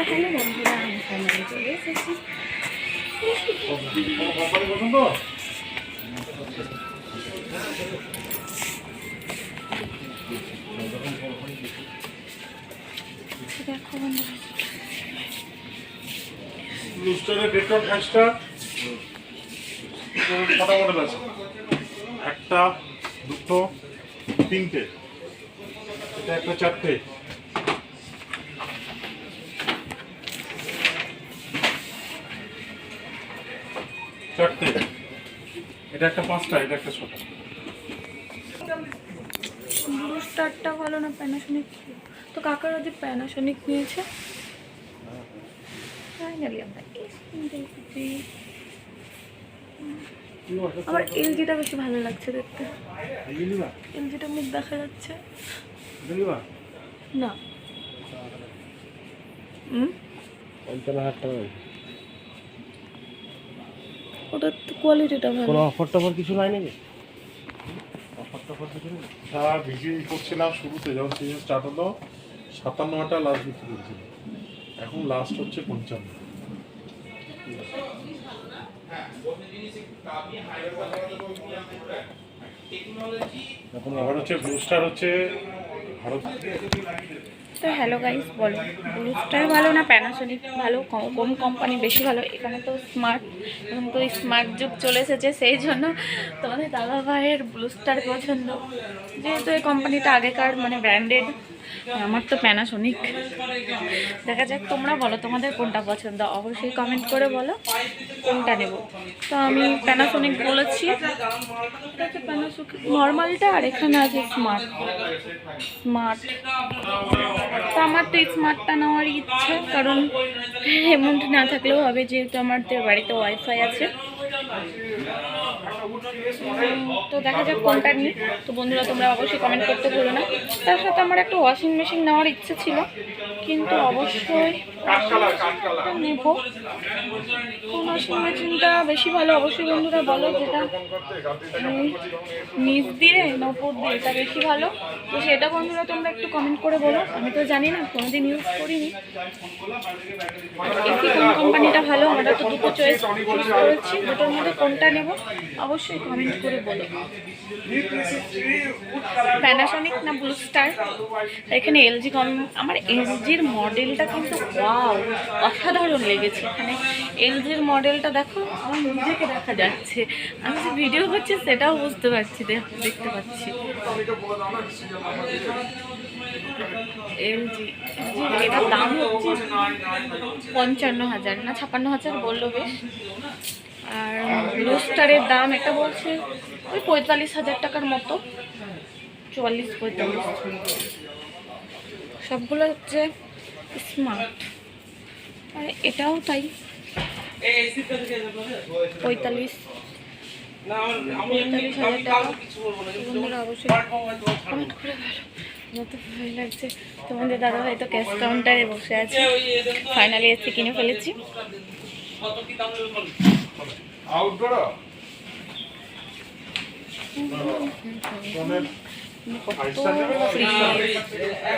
Hello বন্ধুরা, আমি finally চলে এসেছি। দেখো বন্ধুরা, লুস্টারের ডেটল হ্যাশটা কটা মডেল আছে? একটা, দুটো, তিনটে, এটা একটা, চারটে, চারটে, এটা একটা, পাঁচটা, এটা একটা, ছটা। ব্লু স্টারটা ভালো না প্যানাসোনিক? তো কাকার ওদের প্যানাসোনিক নিয়েছে। ফাইনালি আমরা দেখছি। আমার এলজিটা বেশি ভালো লাগছে দেখতে। এলজিটা মুখ দেখা যাচ্ছে না। ওটার তো কোয়ালিটিটা ভালো। কোনো অফার টফার কিছু নাই নাকি? অফার টফার কিছু নেই? হ্যাঁ, বিক্রি করছিলাম শুরুতে যখন সিজন স্টার্ট হলো 57টা লাস্ট বিক্রি করছিল, এখন লাস্ট হচ্ছে 55। এখন আবার হচ্ছে ব্লু স্টার হচ্ছে ভারত। তো হ্যালো গাইস, বলো ব্লু স্টার ভালো না প্যানাসোনিক ভালো? কোন কোম্পানি বেশি ভালো? এখানে তো স্মার্ট, এখন তো স্মার্ট যুগ চলে এসেছে, সেই জন্য তোমাদের দাদা ভাইয়ের ব্লু স্টার পছন্দ, যেহেতু এই কোম্পানিটা আগেকার মানে ব্র্যান্ডেড। আমার তো প্যানাসোনিক। দেখা যাক, তোমরা বলো তোমাদের কোনটা পছন্দ, অবশ্যই কমেন্ট করে বলো কোনটা নেব। তো আমি প্যানাসোনিক বলেছি, প্যানাসোনিক নর্মালটা, আর এখানে আছে স্মার্ট। তো আমার তো স্মার্টটা নেওয়ার ইচ্ছে, কারণ এমন না থাকলেও হবে, যেহেতু আমাদের বাড়িতে ওয়াইফাই আছে। তো দেখা যাক কোনটা নিই। তো বন্ধুরা, তোমরা অবশ্যই কমেন্ট করতে ভুলো না। তার সাথে আমার একটা ওয়াশিং মেশিন নেওয়ার ইচ্ছে ছিল, কিন্তু অবশ্যই নেব। কোন ওয়াশিং মেশিনটা বেশি ভালো অবশ্যই বন্ধুরা বলো, যেটা নিচ দিয়ে না উপর দিয়ে, এটা বেশি ভালো। তো সেটা বন্ধুরা তোমরা একটু কমেন্ট করে বলো। আমি তো জানি না, কোনোদিন ইউজ করিনি। এসি কোন কোম্পানিটা ভালো? আমরা তো দুটো চয়েস করেছি, দুটোর মধ্যে কোনটা নেব অবশ্যই কমেন্ট করে বলো। প্যানাসোনিক না ব্লু স্টার? এখানে এলজি আমার এলজির মডেলটা কিন্তু ওয়াও, অসাধারণ লেগেছে। এখানে এলজির মডেলটা দেখো, আমার নিজেকে দেখা যাচ্ছে, আমি যে ভিডিও করছি সেটাও বুঝতে পারছি, দেখতে পাচ্ছি। এলজি, এটার দাম হচ্ছে 55,000 না 56,000 বললো বেশ। আর ব্লু স্টারের দাম একটা বলছে ওই 45,000 টাকার মতো, 44-45। সবগুলো হচ্ছে স্মার্ট, আর এটাও তাই, 45,000 টাকা। বন্ধুরা অবশ্যই কমেন্ট করে ভালো, যত ভয় লাগছে। তোমাদের দাদা ভাই তো ক্যাশ কাউন্টারে বসে আছে, ফাইনালি এসে কিনে ফেলেছি।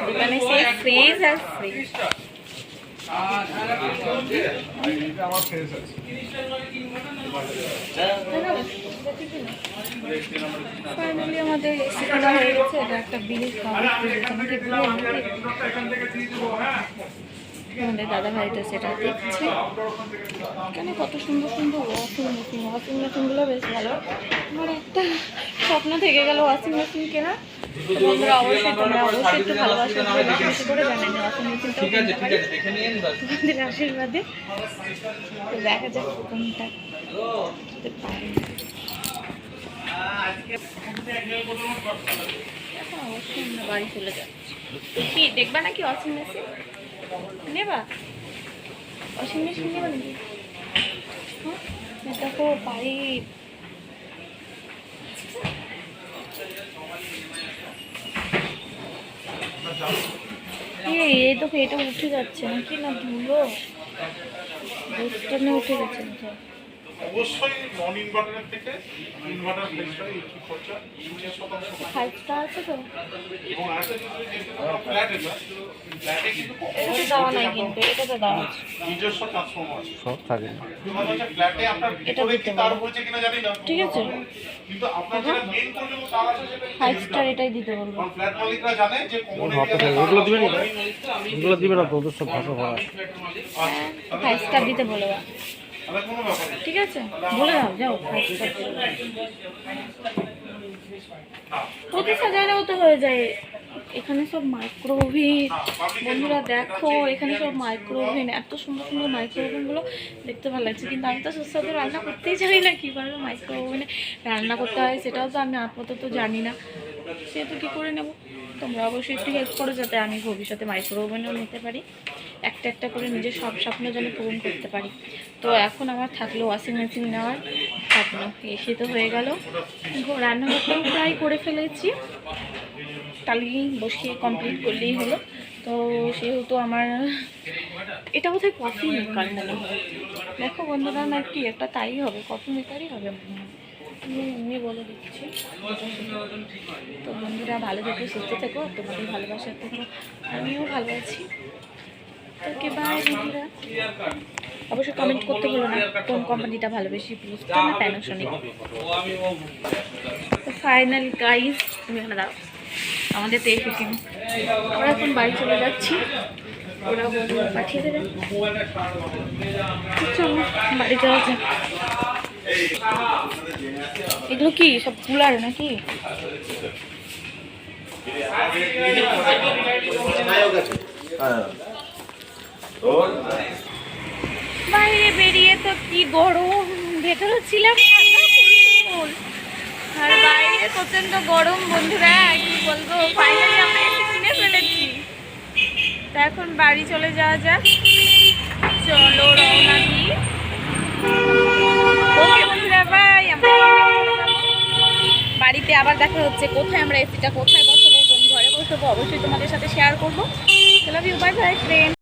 দোকানে সেই ফ্রিজ আর ফ্রিজ। ফাইনালি আমাদের এসি কেনা হয়ে গেছে। এটা একটা বিলের আমাদের দাদা ভাই তো সেটা দেখছে। এখানে কত সুন্দর সুন্দর ওয়াশিং মেশিনগুলো বেশ ভালো। আমার একটা স্বপ্ন থেকে গেল ওয়াশিং মেশিন কেনা। বন্ধুরা অবশ্যই তোমরা অবশ্যই একটু ভালোবাসা বেশি বেশি করে জানেন ওয়াশিং মেশিনটাও কিনতে পারি তোমাদের আশীর্বাদে। তো দেখা যাক কোনটা পারি। এখন অবশ্যই আমরা বাড়ি চলে যাচ্ছি। কি দেখবা নাকি ওয়াশিং মেশিন নেবা? ওয়াশিং মেশিন নেবা নাকি? দেখো পাইপ, এই দেখো এটা উঠে যাচ্ছে নাকি, না ধুলো বুস্টার উঠে গেছে। অবশ্যই নন ইনভার্টারের থেকে ইনভার্টার বেশটা একটু খরচা 50% 5 স্টার আছে তো? এবং আরেকটা জিনিস যেহেতু ফ্ল্যাট এটা ফ্ল্যাটে কিন্তু এটা তো দেওয়া নাই কিন্তু, এটা তো দেওয়া আছে। নিজস্ব ট্রান্সফর্মার আছে। সব থাকে। কথা হচ্ছে ফ্ল্যাটে আপনার ভিতরে কি তার হয়েছে কিনা জানি না, ঠিক আছে, কিন্তু আপনার যেটা মেইন পর্যন্ত তার আছে সেটা 5 স্টার এটাই দিতে বলবো। কারণ ফ্ল্যাট মালিকরা জানে যে কমন ভাবতে থাকে ওগুলো দিবেন না, ওগুলো দিবে না তো, ওদের সব ভাষা ভরা। 5 স্টার দিতে বলবো, তাহলে কোনো ব্যাপার নেই। ঠিক আছে বলে দাও, যাও 5 স্টার। প্রতি সাজালেও তো হয়ে যায়। এখানে সব মাইক্রোওভেন, বন্ধুরা দেখো এখানে সব মাইক্রোওভেন, এত সুন্দর সুন্দর মাইক্রোওভেনগুলো দেখতে ভালো লাগছে। কিন্তু আমি তো সুস্বাদু রান্না করতেই জানি না, কীভাবে মাইক্রোওভেনে রান্না করতে হয় সেটাও তো আমি আপাতত জানি না, সেহেতু কী করে নেব। তোমরা অবশ্যই একটু হেল্প করো যাতে আমি ভবিষ্যতে মাইক্রোওভেনও নিতে পারি, একটা একটা করে নিজের সব স্বপ্ন যেন পূরণ করতে পারি। তো এখন আমার থাকলো ওয়াশিং মেশিন নেওয়ার স্বপ্ন, এসে তো হয়ে গেল। রান্নাঘরটাও প্রায় করে ফেলেছি, তালি বসিয়ে কমপ্লিট করলেই হলো। তো সেহেতু আমার এটা বোধহয় কফি মেকার মনে হয়। দেখো বন্ধুরা, না কি একটা তাই হবে, কফি মেকারই হবে মনে হয়, আমি এমনি বলে দিচ্ছি। তো বন্ধুরা ভালো থেকো, সুস্থ থেকো, তোমাদের ভালোবাসার থেকো, আমিও ভালো আছি। ওকে বাই বন্ধুরা। অবশ্যই কমেন্ট করতে বলো না কোন কোম্পানিটা ভালোবেসি, ব্লুস্টার না প্যানাসোনিক। তো ফাইনালি গাইস, তুমি এখানে দাও, আমাদের তো এসেছেন, আমরা এখন বাড়ি চলে যাচ্ছি, ওরা বন্ধু পাঠিয়ে দেবে। চলো বাড়ি যাওয়া যাক। এগুলো কি সব কুলার নাকি? বাইরে বেরিয়ে তো কি গরম, ভেতরে ছিলাম ঠান্ডা ফুল, আর বাইরে প্রচন্ড গরম। বন্ধুরা কি বলবো, ফাইনালি আমরা এসে কিনে ফেলেছি। তো এখন বাড়ি চলে যাওয়া যাক, চলো রওনা দিই। ওকে বন্ধুরা বাই, আমরা বাড়িতে আবার দেখা হচ্ছে। কোথায় আমরা এসিটা কোথায় বসাবো, কোন ঘরে বসাবো, অবশ্যই তোমাদের সাথে শেয়ার করবো। Love you, bye bye friend.